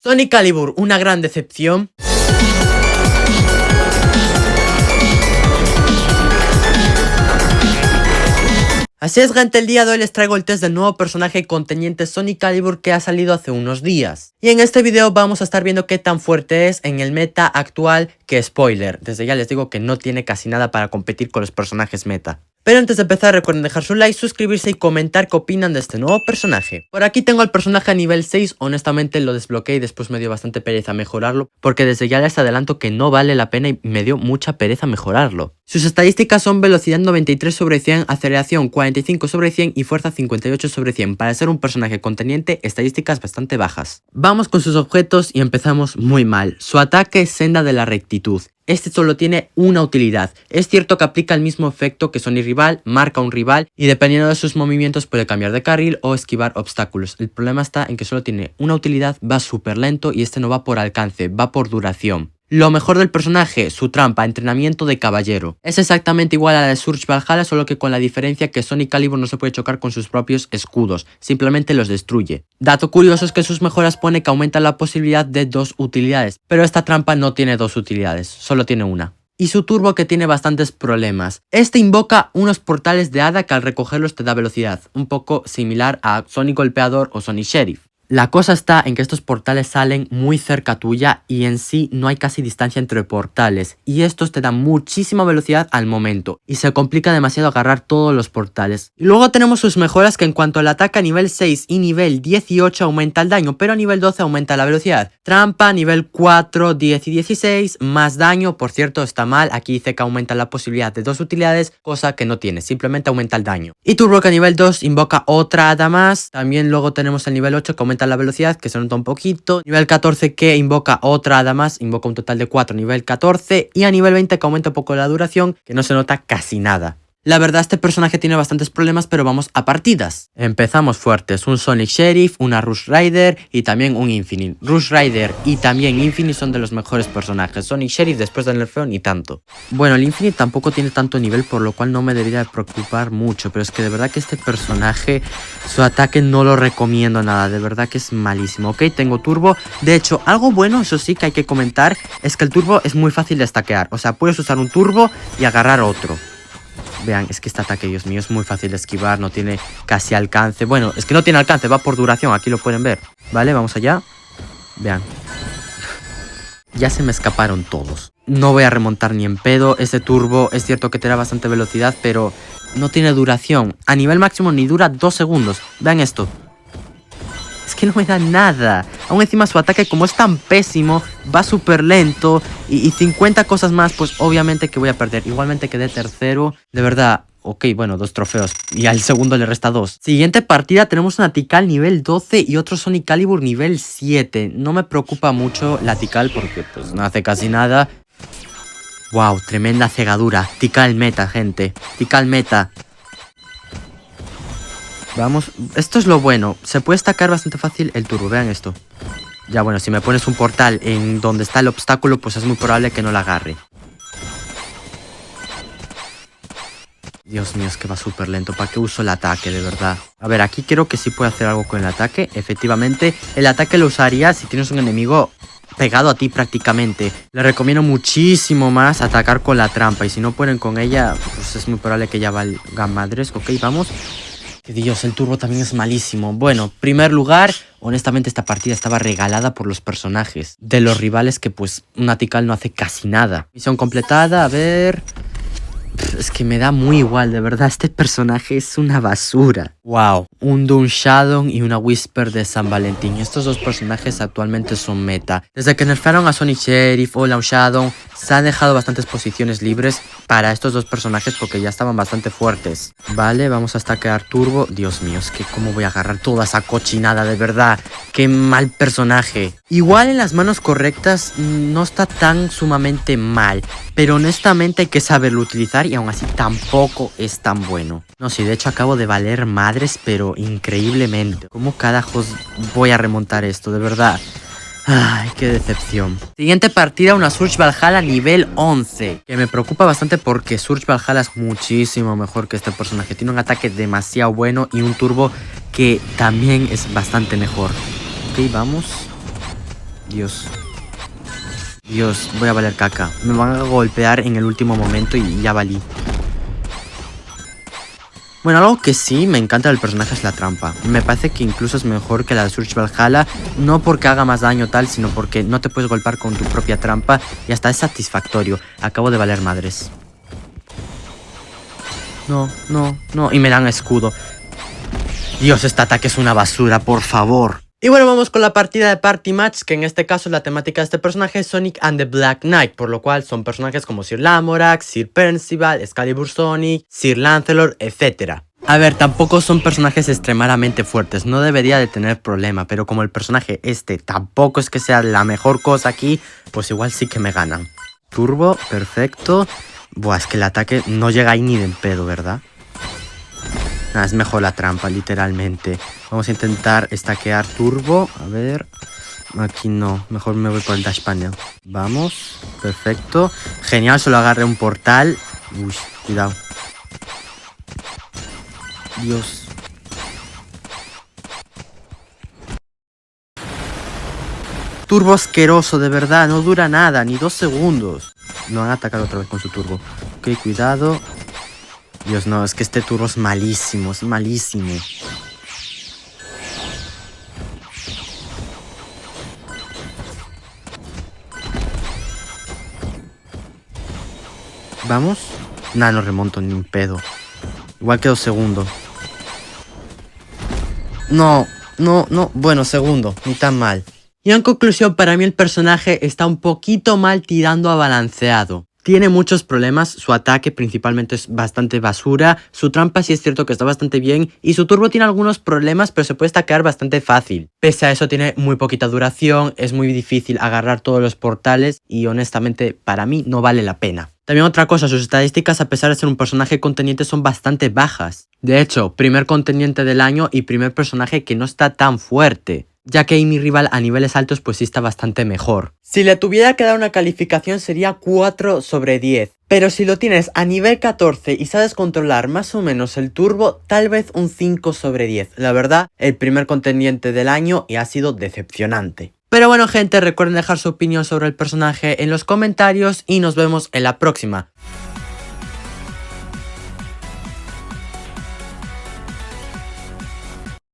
Sonic Calibur, una gran decepción. Así es, gente, el día de hoy les traigo el test del nuevo personaje conteniente Sonic Calibur que ha salido hace unos días. Y en este video vamos a estar viendo qué tan fuerte es en el meta actual, que spoiler, desde ya les digo que no tiene casi nada para competir con los personajes meta. Pero antes de empezar recuerden dejar su like, suscribirse y comentar qué opinan de este nuevo personaje. Por aquí tengo al personaje a nivel 6, honestamente lo desbloqueé y después me dio bastante pereza mejorarlo, porque desde ya les adelanto que no vale la pena y me dio mucha pereza mejorarlo. Sus estadísticas son velocidad 93 sobre 100, aceleración 45 sobre 100 y fuerza 58 sobre 100. Para ser un personaje conteniente, estadísticas bastante bajas. Vamos con sus objetos y empezamos muy mal. Su ataque es senda de la rectitud. Este solo tiene una utilidad. Es cierto que aplica el mismo efecto que Sonic Rival, marca un rival y dependiendo de sus movimientos puede cambiar de carril o esquivar obstáculos. El problema está en que solo tiene una utilidad, va súper lento y este no va por alcance, va por duración. Lo mejor del personaje, su trampa, entrenamiento de caballero. Es exactamente igual a la de Surge Valhalla, solo que con la diferencia que Sonic Calibur no se puede chocar con sus propios escudos, simplemente los destruye. Dato curioso es que sus mejoras pone que aumenta la posibilidad de 2 utilidades, pero esta trampa no tiene 2 utilidades, solo tiene una. Y su turbo que tiene bastantes problemas. Este invoca unos portales de hada que al recogerlos te da velocidad, un poco similar a Sonic Golpeador o Sonic Sheriff. La cosa está en que estos portales salen muy cerca tuya y en sí no hay casi distancia entre portales y estos te dan muchísima velocidad al momento y se complica demasiado agarrar todos los portales. Y luego tenemos sus mejoras que en cuanto al ataque a nivel 6 y nivel 18 aumenta el daño, pero a nivel 12 aumenta la velocidad. Trampa nivel 4, 10 y 16, más daño, por cierto está mal, aquí dice que aumenta la posibilidad de 2 utilidades, cosa que no tiene, simplemente aumenta el daño. Y Turbo que a nivel 2 invoca otra hada más, también luego tenemos el nivel 8 que aumenta la velocidad, que se nota un poquito. Nivel 14 que invoca otra hada más, invoca un total de 4 nivel 14. Y a nivel 20 que aumenta un poco la duración, que no se nota casi nada. La verdad este personaje tiene bastantes problemas, pero vamos a partidas. Empezamos fuertes, un Sonic Sheriff, una Rush Rider y también un Infinite. Rush Rider y también Infinite son de los mejores personajes. Sonic Sheriff después del nerfeo ni tanto. Bueno, el Infinite tampoco tiene tanto nivel, por lo cual no me debería preocupar mucho, pero es que de verdad que este personaje, su ataque no lo recomiendo nada, de verdad que es malísimo. Ok, tengo turbo, de hecho algo bueno, eso sí que hay que comentar, es que el turbo es muy fácil de stackear, o sea puedes usar un turbo y agarrar otro. Vean, es que este ataque, Dios mío, es muy fácil de esquivar, no tiene casi alcance. Bueno, es que no tiene alcance, va por duración, aquí lo pueden ver. Vale, vamos allá. Vean. Ya se me escaparon todos. No voy a remontar ni en pedo. Este turbo es cierto que te da bastante velocidad, pero no tiene duración. A nivel máximo ni dura 2 segundos. Vean esto. Es que no me da nada. Aún encima su ataque como es tan pésimo, va súper lento y 50 cosas más, pues obviamente que voy a perder. Igualmente quedé tercero. De verdad, ok, bueno, 2 trofeos. Y al segundo le resta 2. Siguiente partida tenemos una Tikal nivel 12 y otro Sonic Calibur nivel 7. No me preocupa mucho la Tikal porque pues no hace casi nada. Wow, tremenda cegadura. Tikal meta, gente. Tikal meta. Vamos, esto es lo bueno, se puede stackear bastante fácil el turbo, vean esto. Ya bueno, si me pones un portal en donde está el obstáculo, pues es muy probable que no la agarre. Dios mío, es que va súper lento, ¿para qué uso el ataque, de verdad? A ver, aquí creo que sí puedo hacer algo con el ataque, efectivamente. El ataque lo usaría si tienes un enemigo pegado a ti prácticamente. Le recomiendo muchísimo más atacar con la trampa y si no pueden con ella, pues es muy probable que ya valgan madres. Ok, vamos. Dios, el turbo también es malísimo. Bueno, primer lugar, honestamente esta partida estaba regalada por los personajes de los rivales que pues una Tikal no hace casi nada. Misión completada, a ver... Es que me da muy igual, de verdad, este personaje es una basura. Wow, un Doom Shadow y una Whisper de San Valentín. Estos dos personajes actualmente son meta. Desde que nerfearon a Sonic Sheriff o Doom Shadow, se han dejado bastantes posiciones libres para estos dos personajes porque ya estaban bastante fuertes. Vale, vamos a stackear turbo. Dios mío, es que cómo voy a agarrar toda esa cochinada, de verdad. Qué mal personaje. Igual en las manos correctas no está tan sumamente mal, pero honestamente hay que saberlo utilizar y aún así tampoco es tan bueno. No, sí, de hecho acabo de valer madres, pero increíblemente. ¿Cómo carajos voy a remontar esto? De verdad. Ay, qué decepción. Siguiente partida, una Surge Valhalla nivel 11. Que me preocupa bastante porque Surge Valhalla es muchísimo mejor que este personaje. Tiene un ataque demasiado bueno y un turbo que también es bastante mejor. Ok, vamos. Dios. Dios, voy a valer caca. Me van a golpear en el último momento y ya valí. Bueno, algo que sí me encanta del personaje es la trampa. Me parece que incluso es mejor que la de Surge Valhalla. No porque haga más daño tal, sino porque no te puedes golpear con tu propia trampa. Y hasta es satisfactorio. Acabo de valer madres. No, no, no. Y me dan escudo. Dios, este ataque es una basura, por favor. Y bueno, vamos con la partida de Party Match, que en este caso la temática de este personaje es Sonic and the Black Knight, por lo cual son personajes como Sir Lamorak, Sir Percival, Excalibur Sonic, Sir Lancelot, etc. A ver, tampoco son personajes extremadamente fuertes, no debería de tener problema, pero como el personaje este tampoco es que sea la mejor cosa aquí, pues igual sí que me ganan. Turbo, perfecto. Buah, es que el ataque no llega ahí ni de en pedo, ¿verdad? Nada, es mejor la trampa, literalmente. Vamos a intentar stackear turbo. A ver. Aquí no. Mejor me voy por el dash panel. Vamos. Perfecto. Genial, solo agarré un portal. Uy, cuidado. Dios. Turbo asqueroso, de verdad. No dura nada, ni 2 segundos. No van a atacar otra vez con su turbo. Ok, cuidado. Dios, no, es que este turbo es malísimo, es malísimo. ¿Vamos? Nah, no remonto ni un pedo. Igual quedó segundo. No, no, no. Bueno, segundo, ni tan mal. Y en conclusión, para mí el personaje está un poquito mal tirando a balanceado. Tiene muchos problemas, su ataque principalmente es bastante basura, su trampa sí es cierto que está bastante bien y su turbo tiene algunos problemas pero se puede stackear bastante fácil. Pese a eso tiene muy poquita duración, es muy difícil agarrar todos los portales y honestamente para mí no vale la pena. También otra cosa, sus estadísticas a pesar de ser un personaje contendiente son bastante bajas. De hecho, primer contendiente del año y primer personaje que no está tan fuerte, ya que mi rival a niveles altos pues sí está bastante mejor. Si le tuviera que dar una calificación sería 4 sobre 10, pero si lo tienes a nivel 14 y sabes controlar más o menos el turbo, tal vez un 5 sobre 10. La verdad, el primer contendiente del año y ha sido decepcionante. Pero bueno gente, recuerden dejar su opinión sobre el personaje en los comentarios y nos vemos en la próxima.